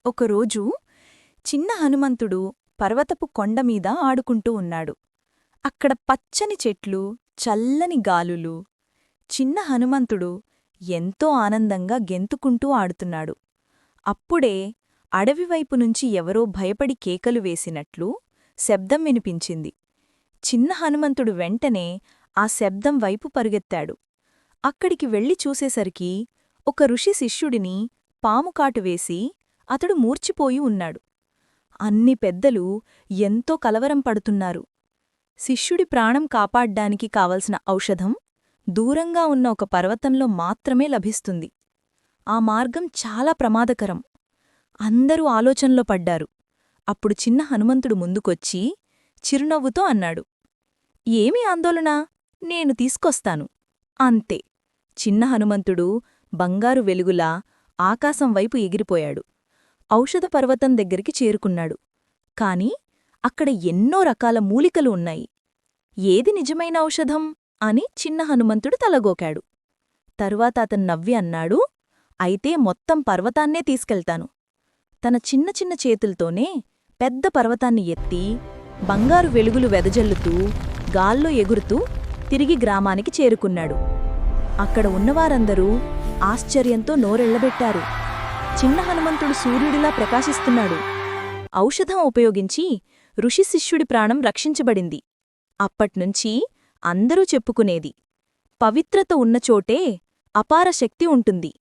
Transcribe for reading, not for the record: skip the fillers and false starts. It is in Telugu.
ఒకరోజు చిన్న హనుమంతుడు పర్వతపు కొండమీద ఆడుకుంటూ ఉన్నాడు. అక్కడ పచ్చని చెట్లు, చల్లని గాలులు. చిన్న హనుమంతుడు ఎంతో ఆనందంగా గెంతుకుంటూ ఆడుతున్నాడు. అప్పుడే అడవివైపునుంచి ఎవరో భయపడి కేకలు వేసినట్లు శబ్దం వినిపించింది. చిన్న హనుమంతుడు వెంటనే ఆ శబ్దం వైపు పరుగెత్తాడు. అక్కడికి వెళ్లి చూసేసరికి ఒక ఋషి శిష్యుడిని పాముకాటు వేసి అతడు మూర్చిపోయి ఉన్నాడు. అన్ని పెద్దలు ఎంతో కలవరం పడుతున్నారు. శిష్యుడి ప్రాణం కాపాడ్డానికి కావలసిన ఔషధం దూరంగా ఉన్న ఒక పర్వతంలో మాత్రమే లభిస్తుంది. ఆ మార్గం చాలా ప్రమాదకరం. అందరూ ఆలోచనలో పడ్డారు. అప్పుడు చిన్న హనుమంతుడు ముందుకొచ్చి చిరునవ్వుతో అన్నాడు, "ఏమీ ఆందోళన, నేను తీసుకొస్తాను." అంతే. చిన్న హనుమంతుడు బంగారు వెలుగులా ఆకాశం వైపు ఎగిరిపోయాడు. ఔషధ పర్వతం దగ్గరికి చేరుకున్నాడు. కాని అక్కడ ఎన్నో రకాల మూలికలు ఉన్నాయి. ఏది నిజమైన ఔషధం అని చిన్న హనుమంతుడు తలగోకాడు. తరువాత అతను నవ్వి అన్నాడు, "అయితే మొత్తం పర్వతాన్నే తీసుకెళ్తాను." తన చిన్న చిన్న చేతుల్తోనే పెద్ద పర్వతాన్ని ఎత్తి బంగారు వెలుగులు వెదజల్లుతూ గాల్లో ఎగురుతూ తిరిగి గ్రామానికి చేరుకున్నాడు. అక్కడ ఉన్నవారందరూ ఆశ్చర్యంతో నోరెళ్లబెట్టారు. చిన్న హనుమంతుడు సూర్యుడిలా ప్రకాశిస్తున్నాడు. ఔషధం ఉపయోగించి ఋషి శిష్యుడి ప్రాణం రక్షించబడింది. అప్పట్నుంచి అందరూ చెప్పుకునేది, పవిత్రత ఉన్నచోటే అపార శక్తి ఉంటుంది.